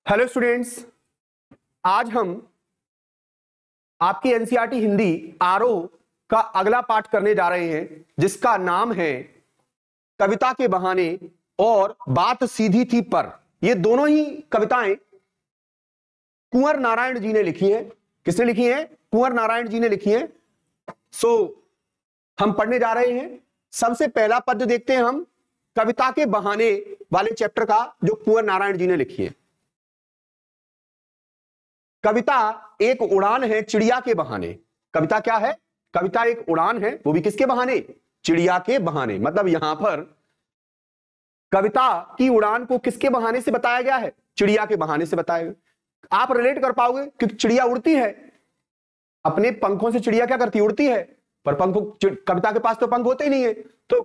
Hello students, आज हम आपकी एनसीईआरटी हिंदी आरोह का अगला पाठ करने जा रहे हैं, जिसका नाम है कविता के बहाने और बात सीधी थी पर। ये दोनों ही कविताएं कुंवर नारायण जी ने लिखी हैं। किसने लिखी हैं? कुंवर नारायण जी ने लिखी हैं। हम पढ़ने जा रहे हैं। सबसे पहला पद्य देखते हैं हम कविता के बहाने वाले चैप्टर का, जो कुंवर नारायण जी ने लिखी है। कविता एक उड़ान है चिड़िया के बहाने। कविता क्या है? कविता एक उड़ान है, वो भी किसके बहाने? चिड़िया के बहाने। मतलब यहां पर कविता की उड़ान को किसके बहाने से बताया गया है? चिड़िया के बहाने से बताया गया। आप रिलेट कर पाओगे क्योंकि चिड़िया उड़ती है, अपने पंखों से चिड़िया क्या करती है? उड़ती है। पर कविता के पास तो पंख होते ही नहीं है, तो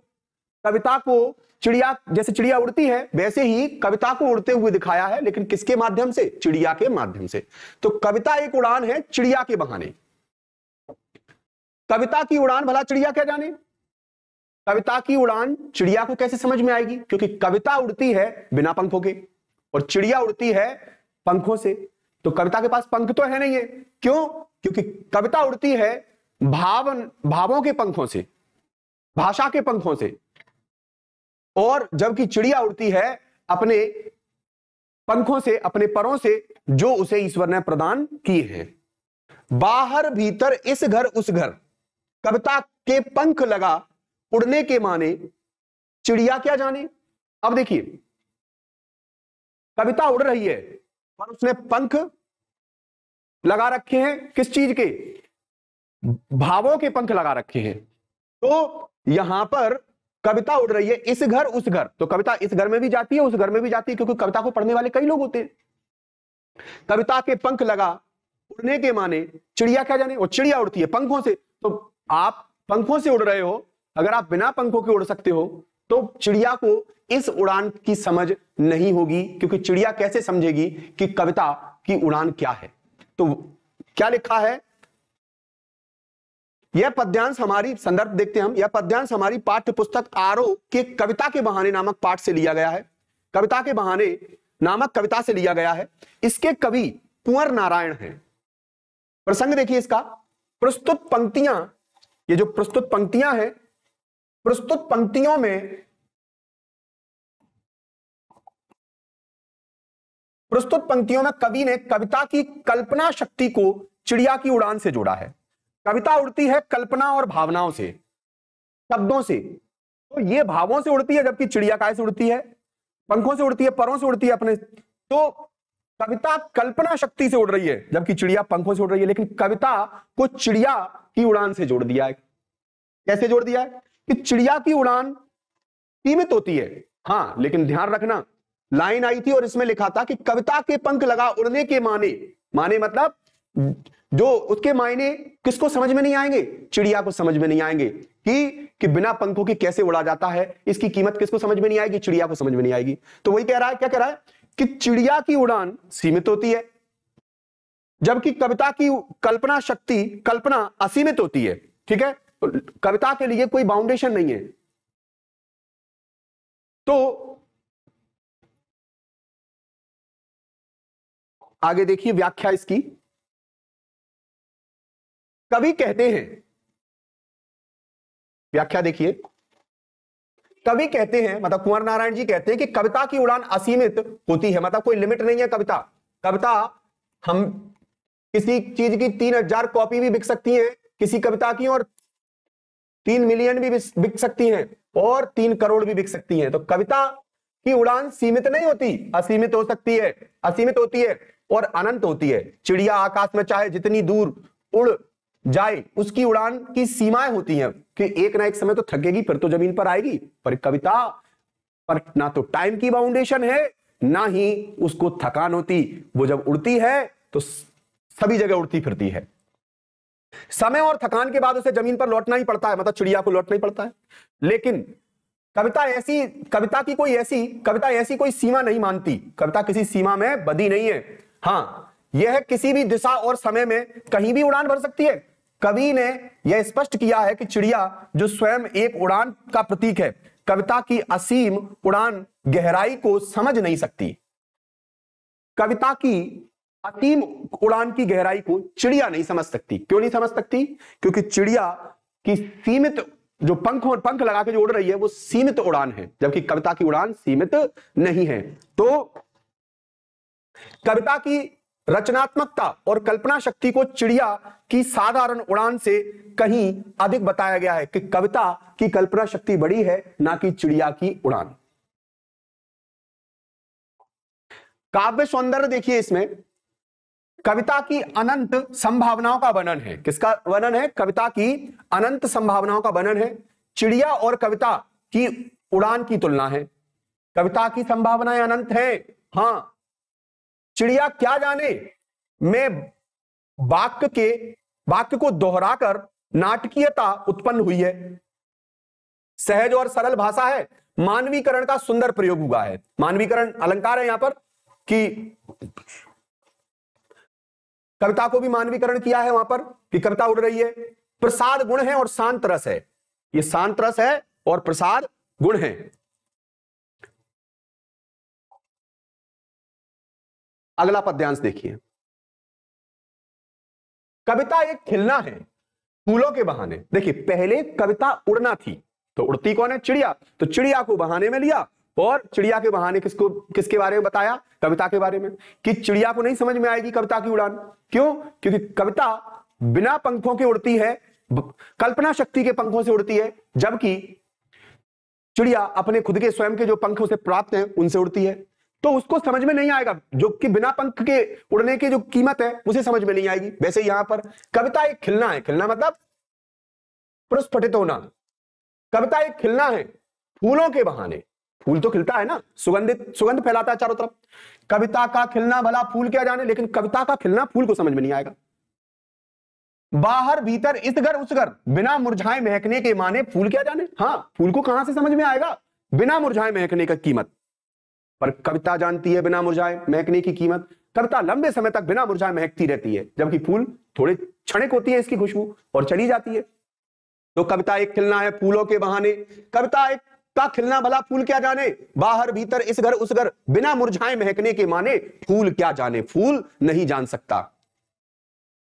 कविता को चिड़िया, जैसे चिड़िया उड़ती है वैसे ही कविता को उड़ते हुए दिखाया है, लेकिन किसके माध्यम से? चिड़िया के माध्यम से। तो कविता एक उड़ान है चिड़िया के बहाने। कविता की उड़ान भला चिड़िया क्या जाने? कविता की उड़ान चिड़िया को कैसे समझ में आएगी? क्योंकि कविता उड़ती है बिना पंखों के और चिड़िया उड़ती है पंखों से। तो कविता के पास पंख तो है नहीं है। क्यों? क्योंकि कविता उड़ती है भावों के पंखों से, भाषा के पंखों से, और जबकि चिड़िया उड़ती है अपने पंखों से, अपने परों से, जो उसे ईश्वर ने प्रदान किए हैं। बाहर भीतर इस घर उस घर, कविता के पंख लगा उड़ने के माने, चिड़िया क्या जाने। अब देखिए, कविता उड़ रही है पर उसने पंख लगा रखे हैं। किस चीज के? भावों के पंख लगा रखे हैं। तो यहां पर कविता उड़ रही है इस घर उस घर, तो कविता इस घर में भी जाती है, उस घर में भी जाती है, क्योंकि कविता को पढ़ने वाले कई लोग होते हैं। कविता के पंख लगा उड़ने के माने, चिड़िया क्या जाने। और चिड़िया उड़ती है पंखों से। तो आप पंखों से उड़ रहे हो, अगर आप बिना पंखों के उड़ सकते हो तो चिड़िया को इस उड़ान की समझ नहीं होगी, क्योंकि चिड़िया कैसे समझेगी कि कविता की उड़ान क्या है। तो क्या लिखा है? यह पद्यांश हमारी, संदर्भ देखते हैं हम, यह पद्यांश हमारी पाठ्य पुस्तक आरोह के कविता के बहाने नामक पाठ से लिया गया है। कविता के बहाने नामक कविता से लिया गया है। इसके कवि कुंवर नारायण हैं। प्रसंग देखिए इसका। प्रस्तुत पंक्तियां, ये जो प्रस्तुत पंक्तियां हैं, प्रस्तुत पंक्तियों में कवि ने कविता की कल्पना शक्ति को चिड़िया की उड़ान से जोड़ा है। कविता उड़ती है कल्पना और भावनाओं से, शब्दों से। तो ये भावों से उड़ती है, जबकि चिड़िया काय से उड़ती है? पंखों से उड़ती है, परों से उड़ती है अपने। तो कविता कल्पना शक्ति से उड़ रही है, जबकि चिड़िया पंखों से उड़ रही है। लेकिन कविता को चिड़िया की उड़ान से जोड़ दिया है। कैसे जोड़ दिया है? कि चिड़िया की उड़ान सीमित होती है। हाँ, लेकिन ध्यान रखना, लाइन आई थी और इसमें लिखा था कि कविता के पंख लगा उड़ने के माने मतलब जो उसके मायने किसको समझ में नहीं आएंगे? चिड़िया को समझ में नहीं आएंगे कि बिना पंखों के कैसे उड़ा जाता है। इसकी कीमत किसको समझ में नहीं आएगी? चिड़िया को समझ में नहीं आएगी। तो वही कह रहा है, क्या कह रहा है? कि चिड़िया की उड़ान सीमित होती है, जबकि कविता की कल्पना असीमित होती है। ठीक है, तो कविता के लिए कोई बाउंडेशन नहीं है। तो आगे देखिए व्याख्या इसकी। कवि कहते हैं, व्याख्या देखिए, कवि कहते हैं मतलब कुंवर नारायण जी कहते हैं कि कविता की उड़ान असीमित होती है। मतलब कोई लिमिट नहीं है। कविता हम किसी चीज की 3000 कॉपी भी बिक सकती है किसी कविता की, और 3 मिलियन भी बिक सकती हैं, और 3 करोड़ भी बिक सकती हैं। तो कविता की उड़ान सीमित नहीं होती, असीमित हो सकती है, असीमित होती है और अनंत होती है। चिड़िया आकाश में चाहे जितनी दूर उड़ जाए, उसकी उड़ान की सीमाएं होती हैं कि एक ना एक समय तो थकेगी, फिर तो जमीन पर आएगी। पर कविता पर ना तो टाइम की बाउंडेशन है, ना ही उसको थकान होती। वो जब उड़ती है तो सभी जगह उड़ती फिरती है। समय और थकान के बाद उसे जमीन पर लौटना ही पड़ता है, मतलब चिड़िया को लौटना ही पड़ता है। लेकिन कविता ऐसी कोई सीमा नहीं मानती। कविता किसी सीमा में बंधी नहीं है। हाँ, यह किसी भी दिशा और समय में कहीं भी उड़ान भर सकती है। कवि ने यह स्पष्ट किया है कि चिड़िया, जो स्वयं एक उड़ान का प्रतीक है, कविता की असीम उड़ान गहराई को समझ नहीं सकती। कविता की असीम उड़ान की गहराई को चिड़िया नहीं समझ सकती। क्यों नहीं समझ सकती? क्योंकि चिड़िया की सीमित जो पंख लगा के जो उड़ रही है वो सीमित उड़ान है, जबकि कविता की उड़ान सीमित नहीं है। तो कविता की रचनात्मकता और कल्पना शक्ति को चिड़िया की साधारण उड़ान से कहीं अधिक बताया गया है कि कविता की कल्पना शक्ति बड़ी है, ना कि चिड़िया की उड़ान। काव्य सौंदर्य देखिए, इसमें कविता की अनंत संभावनाओं का वर्णन है। किसका वर्णन है? कविता की अनंत संभावनाओं का वर्णन है। चिड़िया और कविता की उड़ान की तुलना है। कविता की संभावनाएं अनंत हैं, हां। चिड़िया क्या जाने में वाक्य को दोहराकर नाटकीयता उत्पन्न हुई है। सहज और सरल भाषा है। मानवीकरण का सुंदर प्रयोग हुआ है। मानवीकरण अलंकार है यहां पर कि कविता को भी मानवीकरण किया है वहां पर कि कविता उड़ रही है। प्रसाद गुण है और शांत रस है। ये शांत रस है और प्रसाद गुण है। अगला पद्यांश देखिए। कविता एक खिलना है फूलों के बहाने। देखिए, पहले कविता उड़ना थी, तो उड़ती कौन है? चिड़िया। तो चिड़िया को बहाने में लिया और चिड़िया के बहाने किसके बारे में बताया? कविता के बारे में, कि चिड़िया को नहीं समझ में आएगी कविता की उड़ान। क्यों? क्योंकि कविता बिना पंखों के उड़ती है, कल्पना शक्ति के पंखों से उड़ती है, जबकि चिड़िया अपने खुद के स्वयं के जो पंख उसे प्राप्त हैं उनसे उड़ती है। तो उसको समझ में नहीं आएगा, जो कि बिना पंख के उड़ने की जो कीमत है उसे समझ में नहीं आएगी। वैसे यहां पर कविता एक खिलना है। खिलना मतलब प्रस्फुटित होना। कविता एक खिलना है फूलों के बहाने। फूल तो खिलता है ना, सुगंध फैलाता है चारों तरफ। कविता का खिलना भला फूल क्या जाने, लेकिन कविता का खिलना फूल को समझ में नहीं आएगा। बाहर भीतर इस घर उस घर बिना मुरझाए महकने के माने फूल क्या जाने। हां, फूल को कहां से समझ में आएगा बिना मुरझाए महकने का कीमत, पर कविता जानती है बिना मुरझाए महकने की कीमत। कविता लंबे समय तक बिना मुरझाए महकती रहती है, जबकि फूल थोड़े क्षणिक होती है इसकी खुशबू और चली जाती है। तो कविता एक खिलना है फूलों के बहाने। कविता एक का खिलना भला फूल क्या जाने, बाहर भीतर इस घर उस घर बिना मुरझाए महकने के माने फूल क्या जाने, फूल नहीं जान सकता।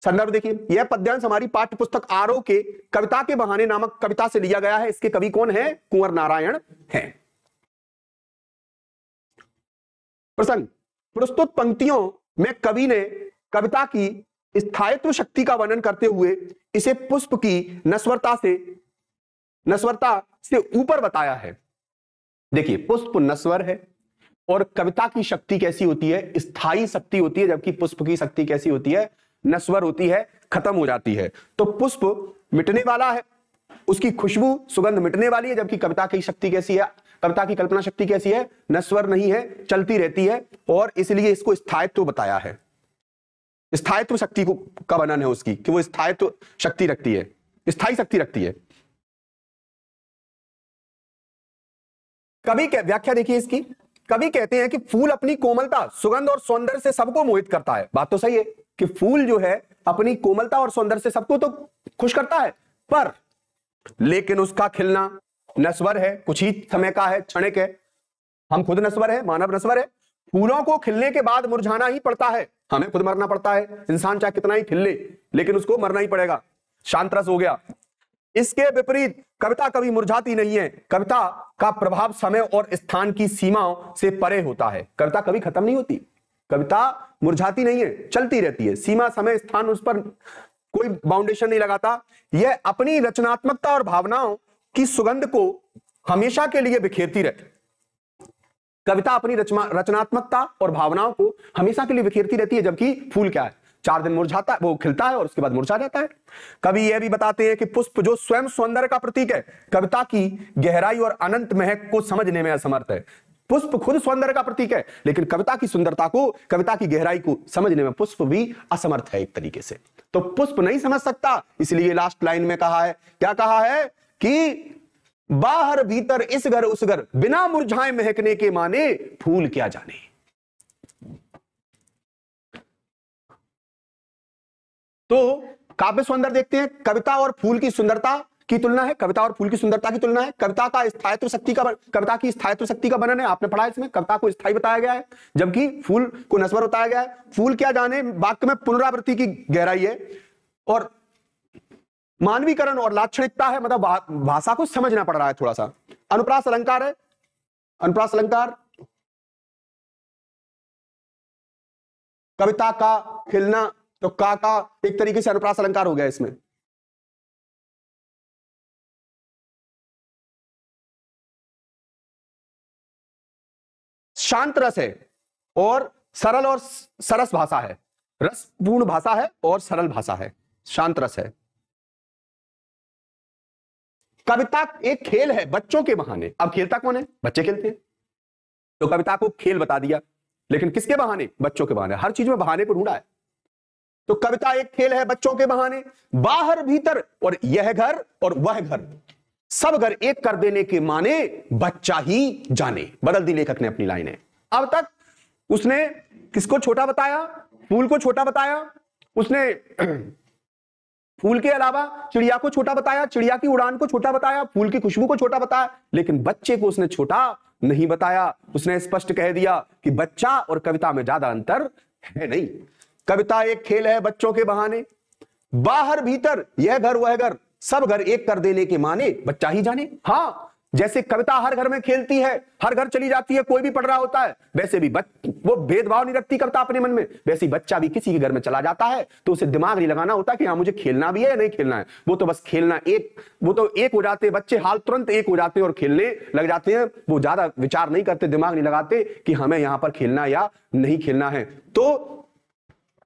संदर्भ देखिए, यह पद्यांश हमारी पाठ्य पुस्तक आरोह के कविता के बहाने नामक कविता से लिया गया है। इसके कवि कौन है? कुंवर नारायण है। प्रसंग। प्रस्तुत पंक्तियों में कवि ने कविता की स्थायित्व शक्ति का वर्णन करते हुए इसे पुष्प की नश्वरता से ऊपर बताया है। देखिए, पुष्प नश्वर है और कविता की शक्ति कैसी होती है? स्थायी शक्ति होती है, जबकि पुष्प की शक्ति कैसी होती है? नश्वर होती है, खत्म हो जाती है। तो पुष्प मिटने वाला है, उसकी खुशबू सुगंध मिटने वाली है, जबकि कविता की शक्ति कैसी है? कविता की कल्पना शक्ति कैसी है? नश्वर नहीं है, चलती रहती है, और इसलिए इसको स्थायित्व बताया है। स्थायित्व शक्ति का वर्णन है उसकी कि वो स्थायित्व शक्ति रखती है, स्थायी शक्ति रखती है। कवि व्याख्या देखिए इसकी। कवि कहते हैं कि फूल अपनी कोमलता, सुगंध और सौंदर्य से सबको मोहित करता है। बात तो सही है कि फूल जो है अपनी कोमलता और सौंदर्य से सबको तो खुश करता है, पर लेकिन उसका खिलना नश्वर है, कुछ ही समय का है, क्षणिक है। हम खुद नश्वर है, मानव नश्वर है। फूलों को खिलने के बाद मुरझाना ही पड़ता है, हमें खुद मरना पड़ता है। इंसान चाहे कितना ही खिल ले, लेकिन उसको मरना ही पड़ेगा। शांत रस हो गया। इसके विपरीत कविता कभी मुरझाती नहीं है। कविता का प्रभाव समय और स्थान की सीमाओं से परे होता है। कविता कभी खत्म नहीं होती, कविता मुरझाती नहीं है, चलती रहती है। सीमा, समय, स्थान, उस पर कोई बाउंडेशन नहीं लगाता। यह अपनी रचनात्मकता और भावनाओं की सुगंध को हमेशा के लिए बिखेरती रहती। कविता अपनी रचनात्मकता और भावनाओं को हमेशा के लिए बिखेरती रहती है, जबकि फूल क्या है? 4 दिन मुरझाता है, वो खिलता है और उसके बाद मुरझा जाता है। कवि यह भी बताते हैं कि पुष्प जो स्वयं सौंदर्य का प्रतीक है, कविता की गहराई और अनंत महक को समझने में असमर्थ है। पुष्प खुद सौंदर्य का प्रतीक है, लेकिन कविता की सुंदरता को, कविता की गहराई को समझने में पुष्प भी असमर्थ है एक तरीके से। तो पुष्प नहीं समझ सकता, इसलिए लास्ट लाइन में कहा है, क्या कहा है कि बाहर भीतर इस घर उस घर बिना मुरझाए महकने के माने फूल क्या जाने। तो काव्य सौंदर्य देखते हैं। कविता और फूल की सुंदरता की तुलना है, कविता और फूल की सुंदरता की तुलना है, कविता का स्थायित्व शक्ति का, कविता की स्थायित्व शक्ति का वर्णन है। आपने पढ़ा इसमें कविता को स्थायी बताया गया है जबकि फूल को नश्वर बताया गया है। फूल क्या जाने वाक्य में पुनरावृत्ति की गहराई है और मानवीकरण और लाक्षणिकता है, मतलब भाषा को समझना पड़ रहा है थोड़ा सा। अनुप्रास अलंकार है, अनुप्रास अलंकार कविता का खिलना, तो का एक तरीके से अनुप्रास अलंकार हो गया इसमें। शांत रस है और सरल और सरस भाषा है, रसपूर्ण भाषा है और सरल भाषा है, शांत रस है। कविता एक खेल है बच्चों के बहाने। अब खेलता कौन है? बच्चे खेलते हैं, तो कविता को खेल बता दिया, लेकिन किसके बहाने? बच्चों के बहाने। हर चीज में बहाने को ढूंढा है। तो कविता एक खेल है बच्चों के बहाने, बाहर भीतर और यह घर और वह घर, सब घर एक कर देने के माने बच्चा ही जाने। बदल दी लेखक ने अपनी लाइनें। अब तक उसने किसको छोटा बताया? फूल को छोटा बताया, उसने फूल के अलावा चिड़िया को छोटा बताया, चिड़िया की उड़ान को छोटा बताया, फूल की खुशबू को छोटा बताया, लेकिन बच्चे को उसने छोटा नहीं बताया। उसने स्पष्ट कह दिया कि बच्चा और कविता में ज्यादा अंतर है नहीं। कविता एक खेल है बच्चों के बहाने, बाहर भीतर यह घर वह घर, सब घर एक कर देने के माने बच्चा ही जाने। हाँ, जैसे कविता हर घर में खेलती है, हर घर चली जाती है, कोई भी पढ़ रहा होता है, वैसे भी वो भेदभाव नहीं रखती कविता अपने मन में। वैसे ही बच्चा भी किसी के घर में चला जाता है तो उसे दिमाग नहीं लगाना होता कि हाँ मुझे खेलना भी है या नहीं खेलना है। वो तो बस खेलना वो तो एक हो जाते हैं बच्चे, हाल तुरंत एक हो जाते हैं और खेलने लग जाते हैं। वो ज्यादा विचार नहीं करते, दिमाग नहीं लगाते कि हमें यहां पर खेलना या नहीं खेलना है। तो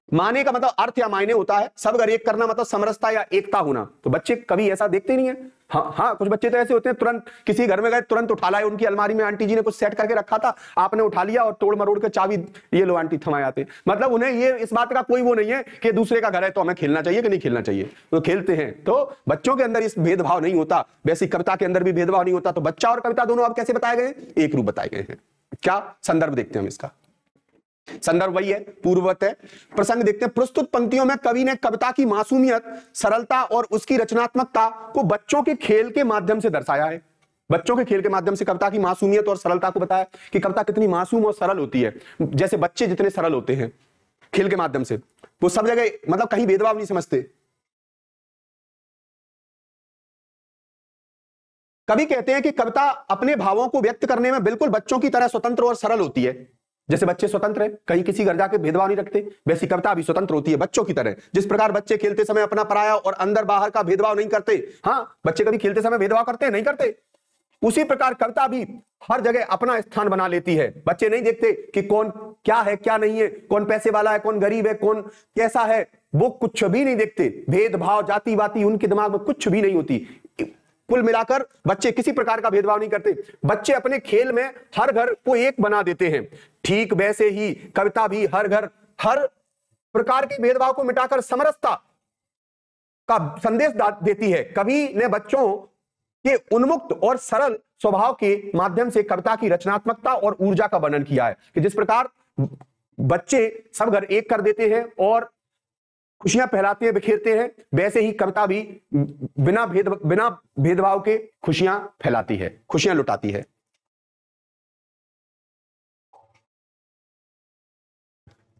माने का मतलब अर्थ या मायने होता है, सब घर एक करना मतलब समरसता या एकता होना। तो बच्चे कभी ऐसा देखते नहीं है। हाँ, कुछ बच्चे तो ऐसे होते हैं, तुरंत किसी घर में गए तुरंत उठा लाए, उनकी अलमारी में आंटी जी ने कुछ सेट करके रखा था, आपने उठा लिया और तोड़ मरोड़ के चाबी ये लो आंटी थमा आते। मतलब उन्हें ये इस बात का कोई वो नहीं है कि दूसरे का घर है तो हमें खेलना चाहिए कि नहीं खेलना चाहिए, तो खेलते हैं। तो बच्चों के अंदर इस भेदभाव नहीं होता, वैसे कविता के अंदर भी भेदभाव नहीं होता। तो बच्चा और कविता दोनों अब कैसे बताए गए? एक रूप बताए गए हैं। क्या संदर्भ देखते हैं हम इसका? संदर्भ वही है, पूर्ववत है। प्रसंग देखते हैं। प्रस्तुत पंक्तियों में कवि ने कविता की मासूमियत, सरलता और उसकी रचनात्मकता को बच्चों के खेल के माध्यम से दर्शाया है। बच्चों के खेल के माध्यम से कविता की मासूमियत और सरलता को बताया कि कविता कितनी मासूम और सरल होती है। जैसे बच्चे जितने सरल होते हैं खेल के माध्यम से, वो सब जगह मतलब कहीं भेदभाव नहीं समझते। कवि कहते हैं कि कविता अपने भावों को व्यक्त करने में बिल्कुल बच्चों की तरह स्वतंत्र और सरल होती है। जैसे बच्चे स्वतंत्र है, कहीं किसी घर जाके भेदभाव नहीं रखते, वैसी कविता भी स्वतंत्र होती है बच्चों की तरह। जिस प्रकार बच्चे खेलते समय अपना पराया और अंदर बाहर का भेदभाव नहीं करते, हाँ बच्चे कभी खेलते समय भेदभाव करते हैं? नहीं करते। उसी प्रकार कविता भी हर जगह अपना स्थान बना लेती है। बच्चे नहीं देखते कि कौन क्या है क्या नहीं है, कौन पैसे वाला है कौन गरीब है, कौन कैसा है, वो कुछ भी नहीं देखते। भेदभाव जाति वाति उनके दिमाग में कुछ भी नहीं होती। कुल मिलाकर बच्चे किसी प्रकार का भेदभाव नहीं करते। बच्चे अपने खेल में हर घर को एक बना देते हैं। ठीक वैसे ही कविता भी हर घर, हर प्रकार के भेदभाव को मिटाकर समरसता का संदेश देती है। कवि ने बच्चों के उन्मुक्त और सरल स्वभाव के माध्यम से कविता की रचनात्मकता और ऊर्जा का वर्णन किया है कि जिस प्रकार बच्चे सब घर एक कर देते हैं और खुशियां फैलाते हैं, बिखेरते हैं, वैसे ही कविता भी बिना भेदभाव के खुशियां फैलाती है, खुशियां लुटाती है।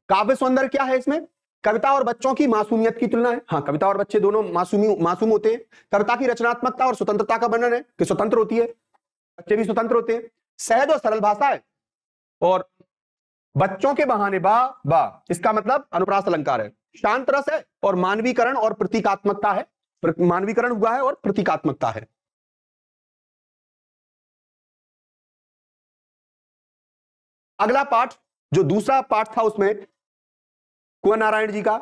काव्य सौंदर्य क्या है इसमें? कविता और बच्चों की मासूमियत की तुलना है। हाँ, कविता और बच्चे दोनों मासूम होते हैं। कविता की रचनात्मकता और स्वतंत्रता का वर्णन है कि स्वतंत्र होती है, बच्चे भी स्वतंत्र होते हैं। सहज और सरल भाषा है और बच्चों के बहाने बा इसका मतलब अनुप्रास अलंकार है। शांत रस है और मानवीकरण और प्रतीकात्मकता है, मानवीकरण हुआ है और प्रतीकात्मकता है। अगला पाठ जो दूसरा पाठ था उसमें कुंवर नारायण जी का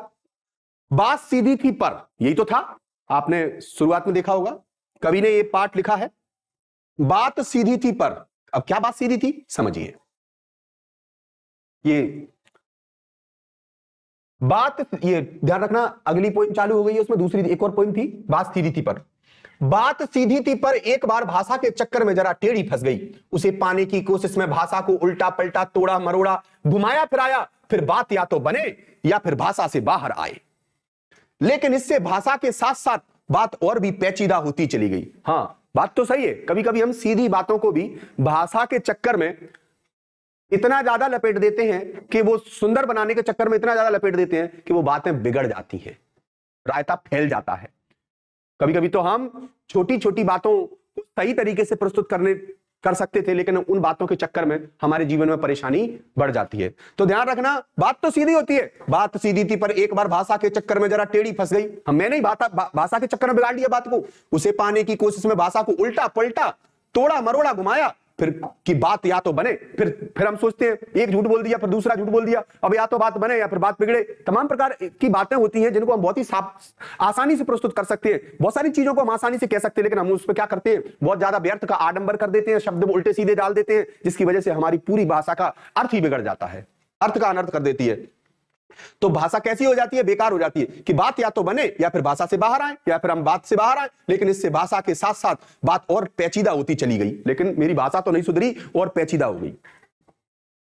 बात सीधी थी पर, यही तो था, आपने शुरुआत में देखा होगा। कवि ने यह पाठ लिखा है बात सीधी थी पर। अब क्या बात सीधी थी समझिए। ये बात, ये ध्यान रखना, अगली पोइम चालू हो गई है, उसमें दूसरी एक और पोइम थी बात सीधी थी पर। बात सीधी थी पर एक बार भाषा के चक्कर में जरा टेढ़ी फंस गई। उसे पाने की कोशिश में भाषा को उल्टा पलटा, तोड़ा मरोड़ा, घुमाया फिराया, फिर बात या तो बने या फिर भाषा से बाहर आए। लेकिन इससे भाषा के साथ साथ बात और भी पेचीदा होती चली गई। हाँ, बात तो सही है, कभी कभी हम सीधी बातों को भी भाषा के चक्कर में इतना ज्यादा लपेट देते हैं कि वो सुंदर बनाने के चक्कर में इतना ज्यादा लपेट देते हैं कि वो बातें बिगड़ जाती हैं, रायता फैल जाता है। कभी कभी तो हम छोटी छोटी बातों को सही तरीके से प्रस्तुत कर सकते थे, लेकिन उन बातों के चक्कर में हमारे जीवन में परेशानी बढ़ जाती है। तो ध्यान रखना, बात तो सीधी होती है, बात सीधी थी, पर एक बार भाषा के चक्कर में जरा टेढ़ी फंस गई। मैंने ही भाषा के चक्कर में बिगाड़ दिया बात को, उसे पाने की कोशिश में भाषा को उल्टा पलटा, तोड़ा मरोड़ा, घुमाया, फिर की बात या तो बने, फिर हम सोचते हैं एक झूठ बोल दिया, फिर दूसरा झूठ बोल दिया, अब या तो बात बने या फिर बात बिगड़े। तमाम प्रकार की बातें होती हैं जिनको हम बहुत ही आसानी से प्रस्तुत कर सकते हैं, बहुत सारी चीजों को हम आसानी से कह सकते हैं, लेकिन हम उस पर क्या करते हैं, बहुत ज्यादा व्यर्थ का आडंबर कर देते हैं, शब्द उल्टे सीधे डाल देते हैं, जिसकी वजह से हमारी पूरी भाषा का अर्थ ही बिगड़ जाता है, अर्थ का अनर्थ कर देती है। तो भाषा कैसी हो जाती है, बेकार हो जाती है कि बात या तो बने या फिर भाषा से बाहर आए, या फिर हम बात से बाहर आए, लेकिन इससे भाषा के साथ साथ बात और पेचीदा होती चली गई। लेकिन मेरी भाषा तो नहीं सुधरी और पेचीदा हो गई।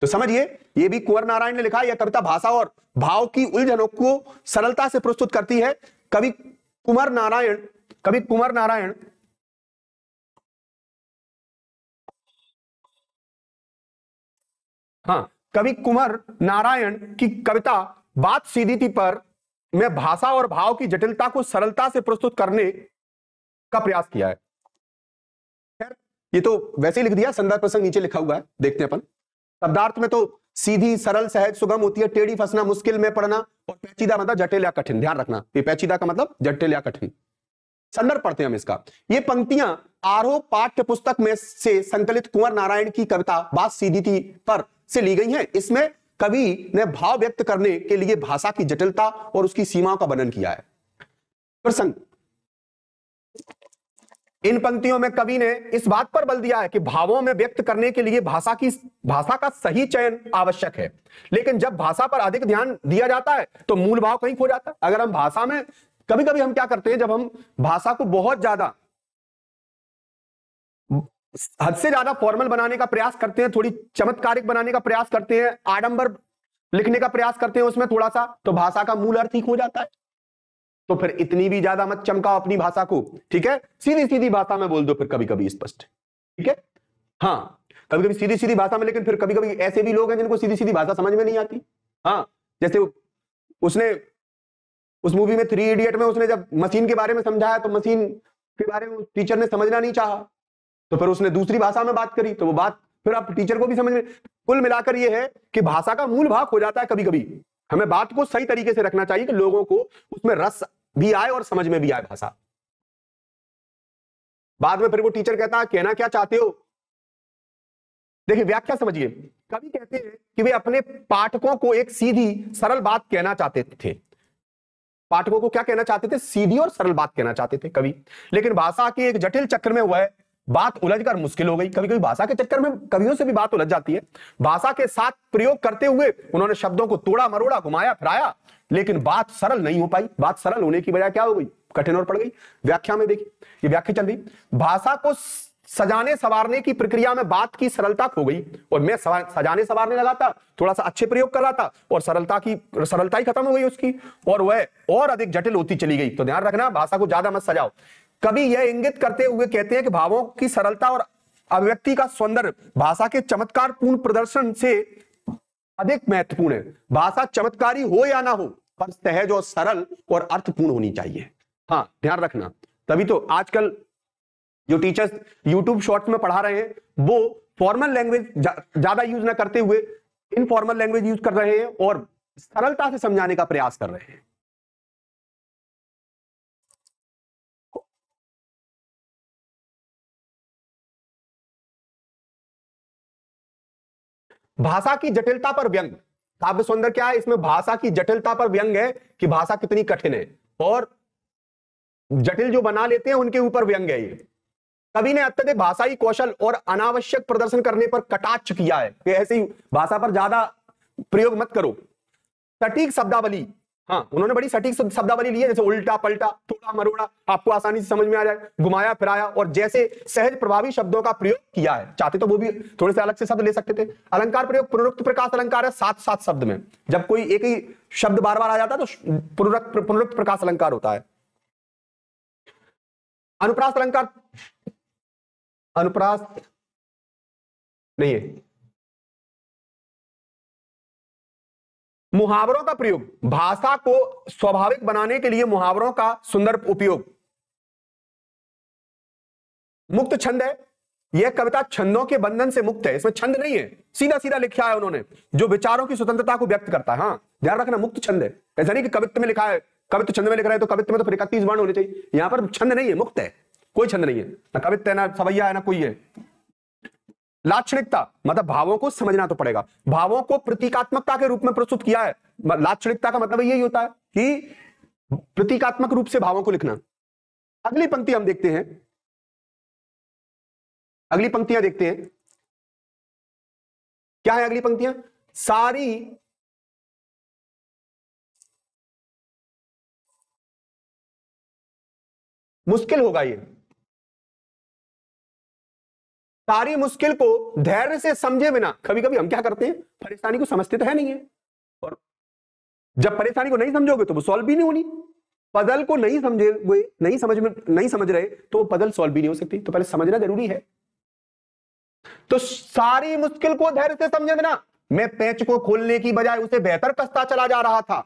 तो समझिए, ये भी कुंवर नारायण ने लिखा है। यह कविता भाषा और भाव की उलझनों को सरलता से प्रस्तुत करती है। कवि कुंवर नारायण कवि कुंवर नारायण की कविता बात सीधी थी पर मैं भाषा और भाव की जटिलता को सरलता से प्रस्तुत करने का प्रयास किया है। खैर, ये तो वैसे ही लिख दिया, संदर्भ प्रसंग नीचे लिखा हुआ है, देखते हैं अपन। शब्दार्थ में तो सीधी, सरल, सहज, सुगम होती है, टेढ़ी, फंसना, मुश्किल में पड़ना, और पेचीदा मतलब जटिल या कठिन। ध्यान रखना, ये पेचीदा का मतलब जटिल या कठिन। संदर्भ पढ़ते हैं हम इसका। ये पंक्तियां आरोह पाठ्य पुस्तक में से संकलित कुंवर नारायण की कविता बात सीधी थी पर से ली गई हैं। इसमें कवि ने भाव व्यक्त करने के लिए भाषा की जटिलता और उसकी सीमाओं का वर्णन किया है। प्रसंग, इन पंक्तियों में कवि ने इस बात पर बल दिया है कि भावों में व्यक्त करने के लिए भाषा का सही चयन आवश्यक है, लेकिन जब भाषा पर अधिक ध्यान दिया जाता है तो मूल भाव कहीं खो जाता है। अगर हम भाषा में कभी कभी हम क्या करते हैं, जब हम भाषा को बहुत ज्यादा हद से ज्यादा फॉर्मल बनाने का प्रयास करते हैं, थोड़ी चमत्कारिक बनाने का प्रयास करते हैं, आडंबर लिखने का प्रयास करते हैं उसमें थोड़ा सा, तो भाषा का मूल अर्थ ही खो जाता है। तो फिर इतनी भी ज्यादा मत चमकाओ अपनी भाषा को, ठीक है? सीधी सीधी भाषा में बोल दो फिर कभी कभी स्पष्ट, ठीक है? हाँ, कभी कभी सीधी सीधी भाषा में, लेकिन फिर कभी कभी ऐसे भी लोग हैं जिनको सीधी सीधी भाषा समझ में नहीं आती। हाँ, जैसे उसने उस मूवी में 3 इडियट में उसने जब मशीन के बारे में समझाया तो मशीन के बारे में टीचर ने समझना नहीं चाहा, तो फिर उसने दूसरी भाषा में बात करी, तो वो बात फिर आप टीचर को भी समझ में। कुल मिलाकर ये है कि भाषा का मूल भाव हो जाता है। कभी कभी हमें बात को सही तरीके से रखना चाहिए कि लोगों को उसमें रस भी आए और समझ में भी आए भाषा। बाद में फिर वो टीचर कहता है कहना क्या चाहते हो। देखिए व्याख्या समझिए, कवि कहते हैं कि वे अपने पाठकों को एक सीधी सरल बात कहना चाहते थे। पाठकों को क्या कहना चाहते थे? सीधी और सरल बात कहना चाहते थे कवि, लेकिन भाषा के एक जटिल चक्र में वह बात उलझकर मुश्किल हो गई। कभी कभी भाषा के चक्कर में कवियों से भी बात उलझ जाती है। भाषा के साथ प्रयोग करते हुए उन्होंने शब्दों को तोड़ा मरोड़ा, घुमाया फिराया, लेकिन बात सरल नहीं हो पाई। बात सरल होने की बजाय क्या हो गई? कठिन और पड़ गई। व्याख्या में देखिए, ये व्याख्या चल रही, भाषा को सजाने सवारने की प्रक्रिया में बात की सरलता खो गई, और मैं सजाने सवारने लगा था, थोड़ा सा अच्छे प्रयोग कर रहा था, और सरलता ही खत्म हो गई उसकी, और वह और अधिक जटिल होती चली गई। तो ध्यान रखना, भाषा को ज्यादा मत सजाओ। कवि यह इंगित करते हुए कहते हैं कि भावों की सरलता और अभिव्यक्ति का सौंदर्य भाषा के चमत्कारपूर्ण प्रदर्शन से अधिक महत्वपूर्ण है। भाषा चमत्कारी हो या ना हो, पर सहज और सरल और अर्थपूर्ण होनी चाहिए। हाँ, ध्यान रखना। तभी तो आजकल जो टीचर्स यूट्यूब शॉर्ट्स में पढ़ा रहे हैं, वो फॉर्मल लैंग्वेज ज्यादा यूज ना करते हुए इनफॉर्मल लैंग्वेज यूज कर रहे हैं और सरलता से समझाने का प्रयास कर रहे हैं। भाषा की जटिलता पर व्यंग। काव्य सौंदर्य क्या है? इसमें भाषा की जटिलता पर व्यंग है कि भाषा कितनी कठिन है, और जटिल जो बना लेते हैं उनके ऊपर व्यंग है। ये कवि ने अत्यधिक भाषाई कौशल और अनावश्यक प्रदर्शन करने पर कटाक्ष किया है कि ऐसे ही भाषा पर ज्यादा प्रयोग मत करो। सटीक शब्दावली, हाँ, उन्होंने बड़ी सटीक शब्दावली ली है, जैसे उल्टा पलटा, थोड़ा मरोड़ा, आपको आसानी से समझ में आ जाए, घुमाया फिराया, और जैसे सहज प्रभावी शब्दों का प्रयोग किया है। चाहते तो वो भी थोड़े से अलग से शब्द ले सकते थे। अलंकार प्रयोग, पुनरुक्त प्रकाश अलंकार है 7 शब्द में। जब कोई एक ही शब्द बार बार आ जाता है तो पुनरुक्त प्रकाश अलंकार होता है। अनुप्रास अलंकार अनुप्रास नहीं है। मुहावरों का प्रयोग, भाषा को स्वाभाविक बनाने के लिए मुहावरों का सुंदर उपयोग। मुक्त छंद है, यह कविता छंदों के बंधन से मुक्त है, इसमें छंद नहीं है, सीधा सीधा लिखा है उन्होंने, जो विचारों की स्वतंत्रता को व्यक्त करता है। हाँ ध्यान रखना, मुक्त छंद है, ऐसा नहीं कि कवित्व में लिखा है, कवित्व छंद में लिख रहा है तो कवित्व में तो फिर 31 वर्ण होने चाहिए, यहां पर छंद नहीं है, मुक्त है, कोई छंद नहीं है, ना कवित्व है ना सवैया है ना कोई है। लाक्षणिकता मतलब भावों को समझना तो पड़ेगा, भावों को प्रतीकात्मकता के रूप में प्रस्तुत किया है। लाक्षणिकता का मतलब यही होता है कि प्रतीकात्मक रूप से भावों को लिखना। अगली पंक्ति हम देखते हैं, अगली पंक्तियां देखते हैं, क्या है अगली पंक्तियां? सारी मुश्किल होगा ये, सारी मुश्किल को धैर्य से समझे बिना, कभी कभी हम क्या करते हैं, परेशानी को समझते तो है नहीं है, और जब परेशानी को नहीं समझोगे तो वो सॉल्व भी नहीं होनी, पजल को नहीं समझोगे, नहीं समझ रहे तो वो पजल सॉल्व भी नहीं हो सकती, तो पहले समझना जरूरी है। तो सारी मुश्किल को धैर्य से समझे बिना मैं पेंच को खोलने की बजाय उसे बेहतर कसता चला जा रहा था।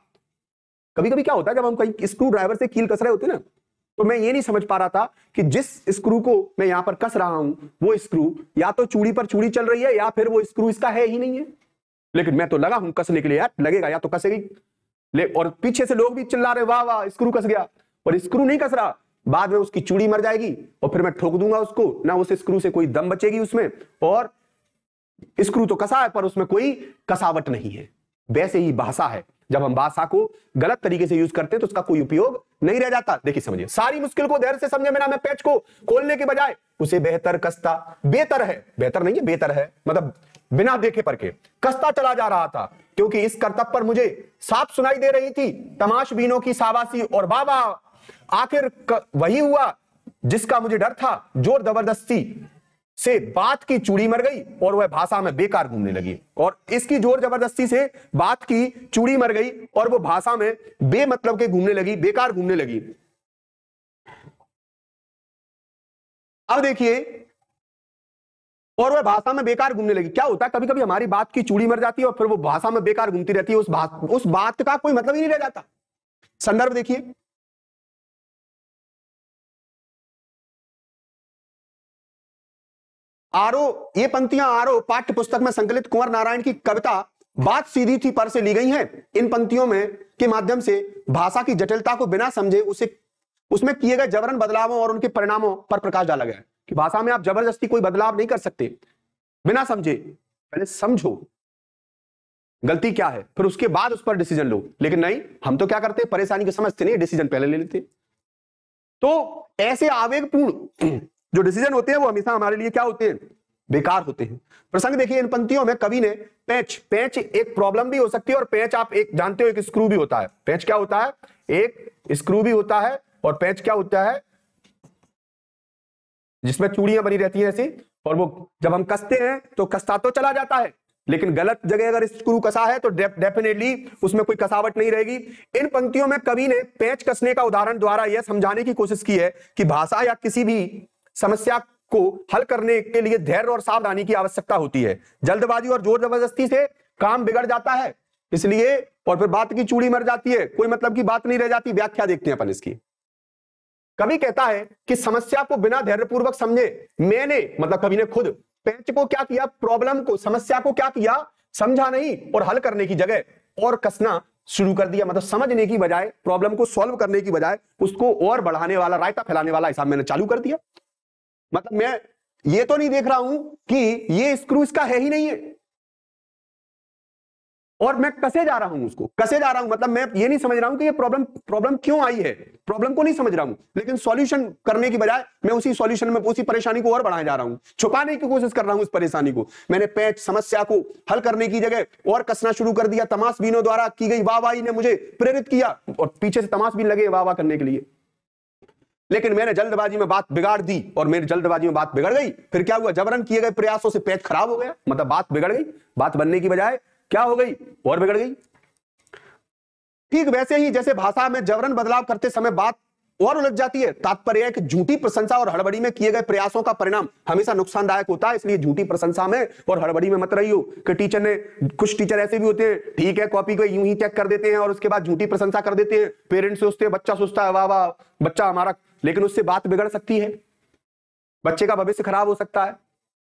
कभी कभी क्या होता है, जब हम कहीं स्क्रू ड्राइवर से कील कस रहे होते ना, तो मैं ये नहीं समझ पा रहा था कि जिस स्क्रू को मैं यहां पर कस रहा हूं वो स्क्रू या तो चूड़ी पर चूड़ी चल रही है या फिर वो स्क्रू इसका है ही नहीं है, लेकिन मैं तो लगा हूं कसने के लिए, यार लगेगा या तो कसेगी, और पीछे से लोग भी चिल्ला रहे वाह वाह स्क्रू कस गया, और स्क्रू नहीं कस रहा, बाद में उसकी चूड़ी मर जाएगी और फिर मैं ठोक दूंगा उसको, ना उस स्क्रू से कोई दम बचेगी उसमें, और स्क्रू तो कसा है पर उसमें कोई कसावट नहीं है। वैसे ही भाषा है, जब हम भाषा को गलत तरीके से यूज करते हैं तो उसका कोई उपयोग नहीं रह जाता। देखिए समझिए, सारी मुश्किल को धैर्य से समझे बिना मैं पेच को खोलने के बजाय उसे बेहतर कसता, बेहतर है, बेहतर नहीं है, बेहतर है मतलब बिना देखे परखे कसता चला जा रहा था, क्योंकि इस कर्तव्य पर मुझे साफ सुनाई दे रही थी तमाशबीनों की शाबाशी और बाबा, आखिर वही हुआ जिसका मुझे डर था, जोर जबरदस्ती से बात की चूड़ी मर गई और वह भाषा में बेकार घूमने लगी, और इसकी जोर जबरदस्ती से बात की चूड़ी मर गई और वो भाषा में बेमतलब के घूमने लगी, बेकार घूमने लगी। अब देखिए, और वह भाषा में बेकार घूमने लगी, क्या होता है कभी कभी हमारी बात की चूड़ी मर जाती है और फिर वो भाषा में बेकार घूमती रहती है, उस बात का कोई मतलब ही नहीं रह जाता। संदर्भ देखिए, आरो, ये पंक्तियां आरो पाठ्य पुस्तक में संकलित कुंवर नारायण की कविता बात सीधी थी पर से ली गई हैं। इन पंक्तियों में के माध्यम से भाषा की जटिलता को बिना समझे उसे उसमें किए गए जबरन बदलावों और उनके परिणामों पर प्रकाश डाला गया है कि भाषा में आप जबरदस्ती कोई बदलाव नहीं कर सकते बिना समझे, पहले समझो गलती क्या है फिर उसके बाद उस पर डिसीजन लो। लेकिन नहीं, हम तो क्या करते, परेशानी को समझते नहीं, डिसीजन पहले ले लेते। तो ऐसे आवेगपूर्ण जो डिसीजन होते हैं वो हमेशा हमारे लिए क्या होते हैं, बेकार होते हैं। प्रसंग देखिए, इन पंक्तियों में कवि ने पेंच एक प्रॉब्लम भी हो सकती है, और पेंच आप एक जानते हो एक स्क्रू भी होता है। पेंच क्या होता है, एक स्क्रू भी होता है, और पेंच क्या होता है, जिसमें चूड़ियां बनी रहती हैं ऐसे, और वो जब हम कसते हैं तो कसता तो चला जाता है, लेकिन गलत जगह अगर स्क्रू कसा है तो डेफिनेटली उसमें कोई कसावट नहीं रहेगी। इन पंक्तियों में कवि ने पेंच कसने का उदाहरण द्वारा यह समझाने की कोशिश की है कि भाषा या किसी भी समस्या को हल करने के लिए धैर्य और सावधानी की आवश्यकता होती है। जल्दबाजी और जोर जबरदस्ती से काम बिगड़ जाता है, इसलिए, और फिर बात की चूड़ी मर जाती है, कोई मतलब की बात नहीं रह जाती। व्याख्या देखते हैं अपन इसकी। कवि कहता है कि समस्या को बिना धैर्यपूर्वक समझे मैंने, मतलब कवि ने खुद पेंच को क्या किया, प्रॉब्लम को, समस्या को क्या किया, समझा नहीं और हल करने की जगह और कसना शुरू कर दिया। मतलब समझने की बजाय, प्रॉब्लम को सॉल्व करने की बजाय उसको और बढ़ाने वाला, रायता फैलाने वाला हिसाब मैंने चालू कर दिया। मतलब मैं ये तो नहीं देख रहा हूं कि ये स्क्रू इसका है ही नहीं है और मैं कसे जा रहा हूं, उसको कसे जा रहा हूं, मतलब मैं ये नहीं समझ रहा हूं कि ये प्रॉब्लम क्यों आई है, प्रॉब्लम को नहीं समझ रहा हूं, लेकिन सॉल्यूशन करने की बजाय मैं उसी सॉल्यूशन में उसी परेशानी को और बढ़ाए जा रहा हूं, छुपाने की कोशिश कर रहा हूं उस परेशानी को। मैंने पेंच समस्या को हल करने की जगह और कसना शुरू कर दिया। तमाशबीनों द्वारा की गई वाहवाही ने मुझे प्रेरित किया और पीछे से तमाशबीन लगे वाह करने के लिए, लेकिन मैंने जल्दबाजी में बात बिगाड़ दी और मेरी जल्दबाजी में बात बिगड़ गई। फिर क्या हुआ, जबरन किए गए प्रयासों से पेच खराब हो गया, मतलब बात बिगड़ गई, बात बनने की बजाय क्या हो गई, और बिगड़ गई। ठीक वैसे ही जैसे भाषा में जबरन बदलाव करते समय बात और उलझ जाती है। तात्पर्य है कि झूठी प्रशंसा और हड़बड़ी में किए गए प्रयासों का परिणाम हमेशा नुकसानदायक होता है, इसलिए झूठी प्रशंसा में और हड़बड़ी में मत रहियो। कि टीचर ने, कुछ टीचर ऐसे भी होते हैं, ठीक है कॉपी को यूं ही चेक कर देते हैं और उसके बाद झूठी प्रशंसा कर देते हैं। पेरेंट्स सोचते हैं, बच्चा सोचता है वाह वाह बच्चा हमारा, लेकिन उससे बात बिगड़ सकती है, बच्चे का भविष्य खराब हो सकता है।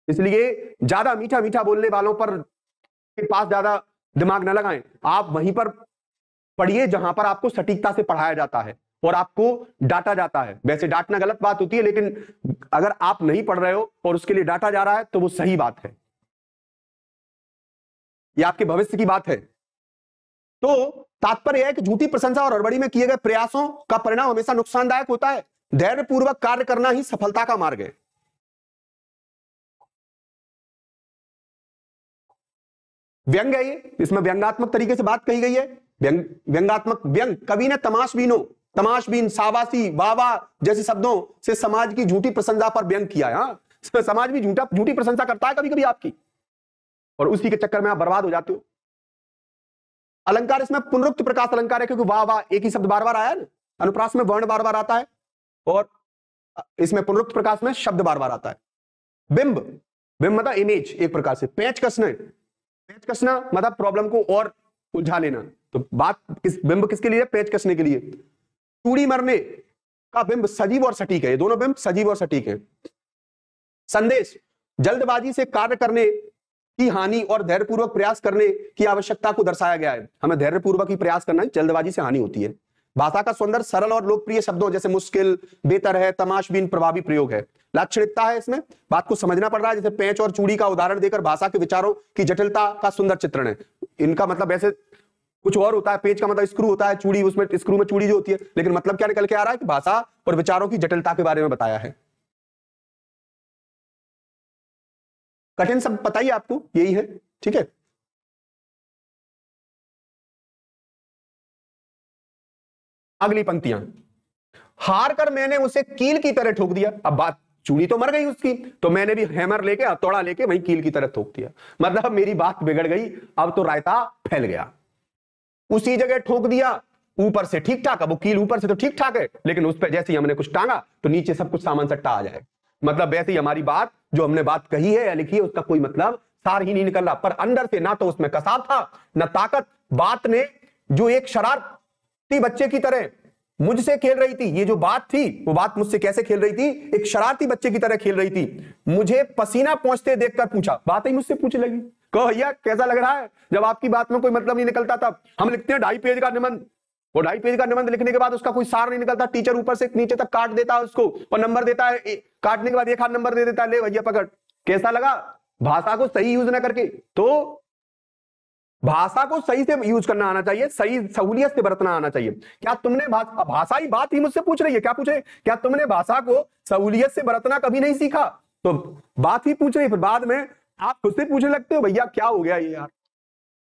इसलिए ज्यादा मीठा मीठा बोलने वालों पर के पास ज्यादा दिमाग न लगाएं। आप वहीं पर पढ़िए जहां पर आपको सटीकता से पढ़ाया जाता है और आपको डांटा जाता है। वैसे डांटना गलत बात होती है, लेकिन अगर आप नहीं पढ़ रहे हो और उसके लिए डांटा जा रहा है तो वो सही बात है, ये आपके भविष्य की बात है। तो तात्पर्य है कि झूठी प्रशंसा और हड़बड़ी में किए गए प्रयासों का परिणाम हमेशा नुकसानदायक होता है। धैर्यपूर्वक कार्य करना ही सफलता का मार्ग है। व्यंग है ये, इसमें व्यंगात्मक तरीके से बात कही गई है। व्यंगात्मक व्यंग, कवि ने तमाशबीन, शाबाशी, वाह जैसे शब्दों से समाज की झूठी प्रशंसा पर व्यंग किया है। हाँ, समाज भी झूठी प्रशंसा करता है कभी कभी आपकी, और उसी के चक्कर में आप बर्बाद हो जाते हो। अलंकार इसमें पुनरुक्त प्रकाश अलंकार है, क्योंकि वाह एक ही शब्द बार बार आया ना, अनुप्रास में वर्ण बार बार आता है और इसमें पुनरुक्त प्रकाश में शब्द बार बार आता है। बिंब मतलब इमेज, एक प्रकार से। पेच कसना मतलब प्रॉब्लम को और उलझा लेना। तो बात बिंब किसके लिए? पेच कसने के लिए। चूड़ी मरने का बिंब सजीव और सटीक है, ये दोनों बिंब सजीव और सटीक है। संदेश, जल्दबाजी से कार्य करने की हानि और धैर्यपूर्वक प्रयास करने की आवश्यकता को दर्शाया गया है। हमें धैर्यपूर्वक ही प्रयास करना है, जल्दबाजी से हानि होती है। भाषा का सौंदर्य सरल और लोकप्रिय शब्दों जैसे मुश्किल, बेहतर है, तमाशबीन प्रभावी प्रयोग है। लाक्षणिकता है इसमें, बात को समझना पड़ रहा है। जैसे पेंच और चूड़ी का उदाहरण देकर भाषा के विचारों की जटिलता का सुंदर चित्रण है। इनका मतलब ऐसे कुछ और होता है, पेंच का मतलब स्क्रू होता है, चूड़ी उसमें स्क्रू में चूड़ी जो होती है, लेकिन मतलब क्या निकल के आ रहा है कि भाषा और विचारों की जटिलता के बारे में बताया है। कठिन शब्द पता ही आपको यही है, ठीक है। अगली पंक्तियां, हार कर मैंने उसे कील की तरह ठोक दिया। अब बात, चूड़ी तो मर गई उसकी, तो मैंने भी हैमर लेके, हथौड़ा लेके वहीं कील की तरह ठोक दिया। मतलब मेरी बात बिगड़ गई, अब तो रायता फैल गया। उसी जगह ठोक दिया, ऊपर से ठीक ठाक। अब वो कील ऊपर से तो ठीक ठाक है, लेकिन उस पर जैसे ही हमने कुछ टांगा तो नीचे सब कुछ सामान सट्टा आ जाए। मतलब वैसे ही हमारी बात, जो हमने बात कही है या लिखी है, उसका कोई मतलब सार ही नहीं निकल रहा। पर अंदर से ना तो उसमें कसाव था ना ताकत। बात ने जो एक शरारती बच्चे की तरह मुझसे खेल रही थी, ये जो बात थी वो बात मुझसे कैसे खेल रही थी? एक शरारती बच्चे की तरह खेल रही थी। मुझे पसीना पहुंचते देखकर पूछा, बात ही मुझसे पूछने लगी, कहो भैया कैसा लग रहा है? जब आपकी बात में कोई मतलब नहीं निकलता, तब हम लिखते हैं 2.5 पेज का निबंध। वो 2.5 पेज का निबंध लिखने के बाद उसका कोई सार नहीं निकलता, टीचर ऊपर से नीचे तक काट देता है उसको और नंबर देता है, काटने के बाद 1 हाथ नंबर दे देता है, ले भैया पकड़। कैसा लगा? भाषा को सही यूज ना करके। तो भाषा को सही से यूज करना आना चाहिए, सही सहूलियत से बरतना आना चाहिए। क्या तुमने भाषा ही बात ही मुझसे पूछ रही है, क्या पूछ रहे? क्या तुमने भाषा को सहूलियत से बरतना कभी नहीं सीखा? तो बात ही पूछ रही, फिर बाद में आप खुद से पूछने लगते हो भैया क्या हो गया ये यार।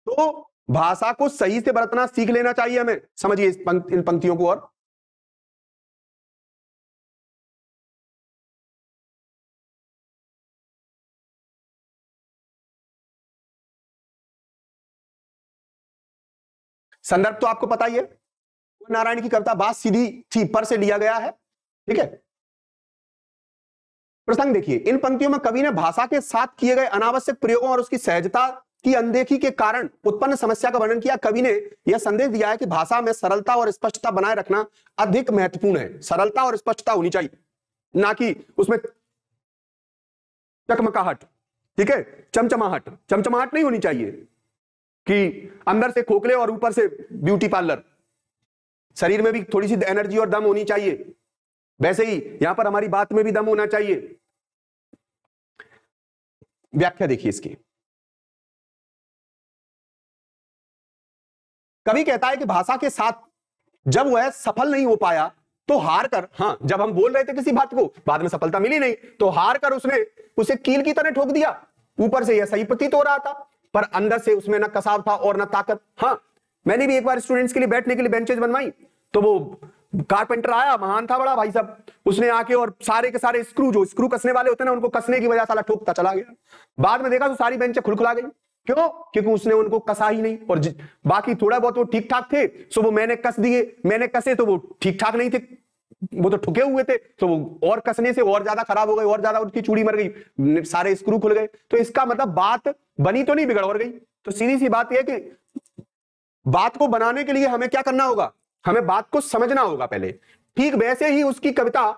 तो भाषा को सही से बरतना सीख लेना चाहिए हमें। समझिए इन पंक्तियों को। और संदर्भ तो आपको पता ही है, नारायण की कविता, बात सीधी थी पर से लिया गया है, ठीक है। प्रसंग देखिए, इन पंक्तियों में कवि ने भाषा के साथ किए गए अनावश्यक प्रयोगों और उसकी सहजता की अनदेखी के कारण उत्पन्न समस्या का वर्णन किया। कवि ने यह संदेश दिया है कि भाषा में सरलता और स्पष्टता बनाए रखना अधिक महत्वपूर्ण है। सरलता और स्पष्टता होनी चाहिए, ना कि उसमें चकमकाहट, ठीक है, चमचमाहट नहीं होनी चाहिए कि अंदर से खोखले और ऊपर से ब्यूटी पार्लर। शरीर में भी थोड़ी सी एनर्जी और दम होनी चाहिए, वैसे ही यहां पर हमारी बात में भी दम होना चाहिए। व्याख्या देखिए इसकी। कवि कहता है कि भाषा के साथ जब वह सफल नहीं हो पाया तो हार कर, हाँ जब हम बोल रहे थे किसी बात को, बाद में सफलता मिली नहीं तो हार कर उसने उसे कील की तरह ठोक दिया। ऊपर से यह सही प्रतीत हो रहा था पर अंदर से उसमें न कसाव था और न ताकत। हाँ, मैंने भी एक बार स्टूडेंट्स के लिए बैठने के लिए बेंचेज बनवाई, तो वो कारपेंटर आया, महान था बड़ा भाई साहब, उसने आके और सारे के सारे स्क्रू कसने वाले होते हैं ना, उनको कसने की वजह साला ठोकता चला गया। बाद में देखा तो सारी बेंचें खुलखुला गई। क्यों? क्योंकि उसने उनको कसा ही नहीं, और बाकी थोड़ा बहुत वो ठीक ठाक थे, सो वो मैंने कस दिए, मैंने कसे तो वो ठीक ठाक नहीं थे वो तो ठुके हुए थे, तो वो और कसने से और ज्यादा खराब हो गए, और ज्यादा उसकी चूड़ी मर गई, सारे स्क्रू खुल गए। तो इसका मतलब बात बनी तो नहीं, बिगड़ और गई। तो सीधी सी बात यह कि बात को बनाने के लिए हमें क्या करना होगा, हमें बात को समझना होगा पहले। ठीक वैसे ही उसकी कविता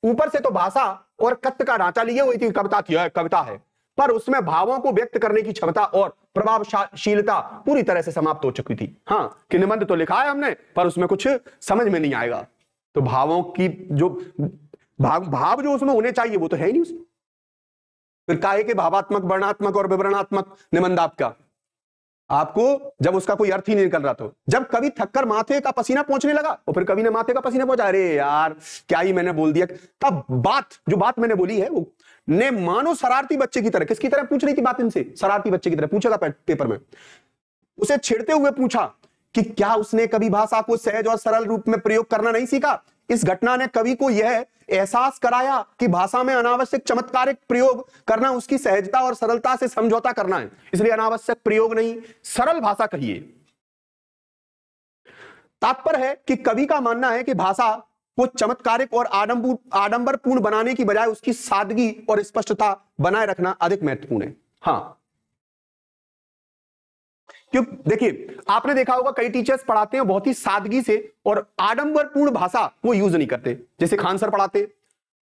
ऊपर से तो भाषा और कत्त का ढांचा लिए हुई थी, कविता थी, कविता है, पर उसमें भावों को व्यक्त करने की क्षमता और प्रभावशीलता पूरी तरह से समाप्त हो चुकी थी। हाँ, कि निबंध तो लिखा है हमने, पर उसमें कुछ समझ में नहीं आएगा। तो भावों की जो भाव जो उसमें होने चाहिए वो तो है ही नहीं उसमें। फिर काहे के भावात्मक, वर्णात्मक और विवरणात्मक निबंध आपका, आपको जब उसका कोई अर्थ ही नहीं निकल रहा, तो जब कभी थककर माथे का पसीना पहुंचने लगा और फिर कभी ने माथे का पसीना पहुंचा, अरे यार क्या ही मैंने बोल दिया, तब जो बात मैंने बोली है वो ने मानो शरारती बच्चे की तरह, किसकी तरह पूछ रही थी बात इनसे, शरारती बच्चे की तरह पूछेगा पेपर में, उसे छेड़ते हुए पूछा कि क्या उसने कभी भाषा को सहज और सरल रूप में प्रयोग करना नहीं सीखा। इस घटना ने कवि को यह एहसास कराया कि भाषा में अनावश्यक चमत्कारिक प्रयोग करना उसकी सहजता और सरलता से समझौता करना है, इसलिए अनावश्यक प्रयोग नहीं, सरल भाषा कहिए। तात्पर्य है कि कवि का मानना है कि भाषा को चमत्कारिक और आडंबरपूर्ण बनाने की बजाय उसकी सादगी और स्पष्टता बनाए रखना अधिक महत्वपूर्ण है। हाँ, क्यों, देखिए आपने देखा होगा कई टीचर्स पढ़ाते हैं बहुत ही सादगी से और आडंबरपूर्ण भाषा वो यूज नहीं करते, जैसे खान सर पढ़ाते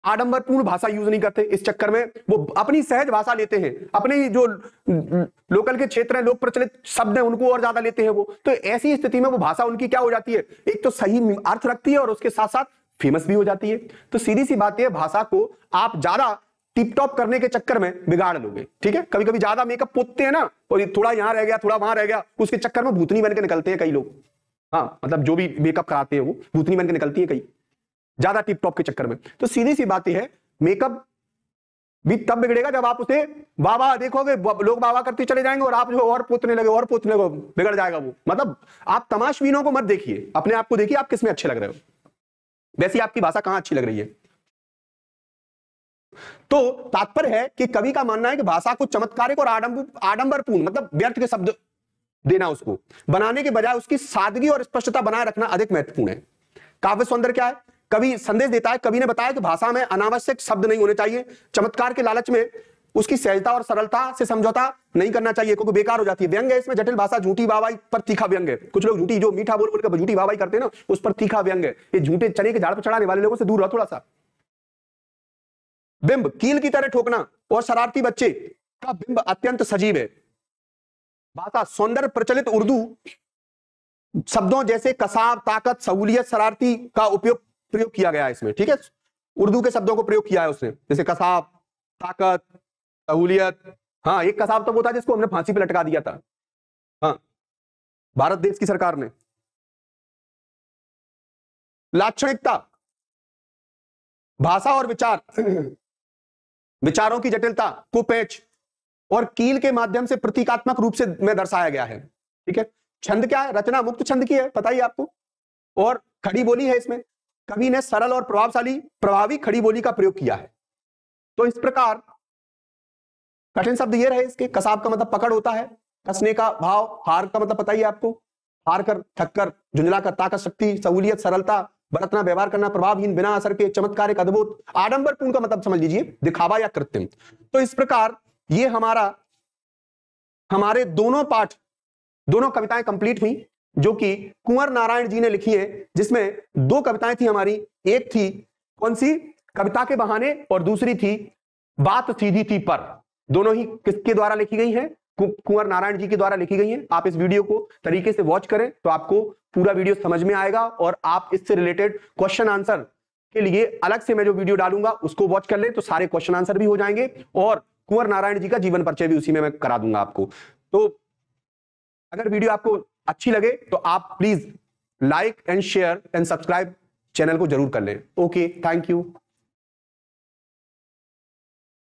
आडंबरपूर्ण भाषा यूज नहीं करते, इस चक्कर में वो अपनी सहज भाषा लेते हैं, अपने जो लोकल के क्षेत्र है, लोक प्रचलित शब्द हैं उनको और ज्यादा लेते हैं वो। तो ऐसी स्थिति में वो भाषा उनकी क्या हो जाती है, एक तो सही अर्थ रखती है और उसके साथ साथ फेमस भी हो जाती है। तो सीधी सी बात है, भाषा को आप ज्यादा टिप टॉप करने के चक्कर में बिगाड़ लोगे। ठीक है, कभी कभी ज्यादा मेकअप पोतते हैं ना, और थोड़ा यहां रह गया थोड़ा वहां रह गया, उसके चक्कर में भूतनी बन के निकलते हैं कई लोग। हाँ, मतलब जो भी मेकअप कराते हैं वो भूतनी बन के निकलती है कई, ज्यादा टिप टॉप के चक्कर में। तो सीधी सी बात यह है, मेकअप भी तब बिगड़ेगा जब आप उसे बाबा देखोगे, लोग बाबा करते चले जाएंगे और आप जो और पोतने लगे और पोतने लगे, बिगड़ जाएगा वो। मतलब आप तमाशबीनों को मत देखिए, अपने आप को देखिए आप किसमें अच्छे लग रहे हो, वैसी आपकी भाषा कहां अच्छी लग रही है। तो तात्पर्य है कि कवि का मानना है कि भाषा को चमत्कारिक और आडंबरपूर्ण मतलब व्यर्थ के शब्द देना उसको बनाने के बजाय उसकी सादगी और स्पष्टता बनाए रखना अधिक महत्वपूर्ण है। काव्य सौंदर्य क्या है, कवि संदेश देता है, कवि ने बताया कि भाषा में अनावश्यक शब्द नहीं होने चाहिए, चमत्कार के लालच में उसकी सहजता और सरलता से समझौता नहीं करना चाहिए क्योंकि बेकार हो जाती है। व्यंग है इसमें, जटिल भाषा, झूठी वाहवाही पर तीखा व्यंग है। कुछ लोग झूठी जो मीठा बोल बोल के झूठी वाहवाही करते हैं ना, उस पर तीखा व्यंग है। ये झूठे चने के झाड़ पर चढ़ाने वाले लोगों से दूर रहो थोड़ा सा। बिंब कील की तरह ठोकना और शरारती बच्चे का बिंब अत्यंत सजीव है। भाषा सौंदर्य प्रचलित उर्दू शब्दों जैसे कसाब, ताकत, सहूलियत, शरारती का प्रयोग किया गया है इसमें। ठीक है, उर्दू के शब्दों को प्रयोग किया है उसने, जैसे कसाब, ताकत, सहूलियत। हाँ, एक कसाब तो वो था जिसको हमने फांसी पे लटका दिया था, हाँ, भारत देश की सरकार ने। लाक्षणिकता भाषा और विचारों की जटिलता को पेच और कील के माध्यम से प्रतीकात्मक रूप से में दर्शाया गया है। ठीक है, छंद क्या है, रचना मुक्त छंद की है, पता ही आपको, और खड़ी बोली है। इसमें कवि ने सरल और प्रभावी खड़ी बोली का प्रयोग किया है। तो इस प्रकार कठिन शब्द ये रहे इसके, कसाब का मतलब पकड़ होता है, कसने का भाव, हार का मतलब पता ही आपको, हार कर, थक कर, झुंझला कर, ताकत, शक्ति, सहूलियत, सरलता, बरतना, व्यवहार करना, प्रभावहीन, बिना असर के, चमत्कारिक, अद्भुत, आडंबरपूर्ण का मतलब समझ लीजिए दिखावा या कृत्रिम। तो इस प्रकार ये हमारे दोनों कविताएं कंप्लीट हुई जो कि कुंवर नारायण जी ने लिखी है, जिसमें दो कविताएं थी हमारी, एक थी कौन सी, कविता के बहाने, और दूसरी थी बात सीधी थी पर। दोनों ही किसके द्वारा लिखी गई हैं, कुंवर नारायण जी के द्वारा लिखी गई हैं। आप इस वीडियो को तरीके से वॉच करें तो आपको पूरा वीडियो समझ में आएगा और आप इससे रिलेटेड क्वेश्चन आंसर के लिए अलग से मैं जो वीडियो डालूंगा उसको वॉच कर लें तो सारे क्वेश्चन आंसर भी हो जाएंगे और कुंवर नारायण जी का जीवन परिचय भी उसी में मैं करा दूंगा आपको। तो अगर वीडियो आपको अच्छी लगे तो आप please like and share and subscribe channel को जरूर कर लें। Okay, thank you.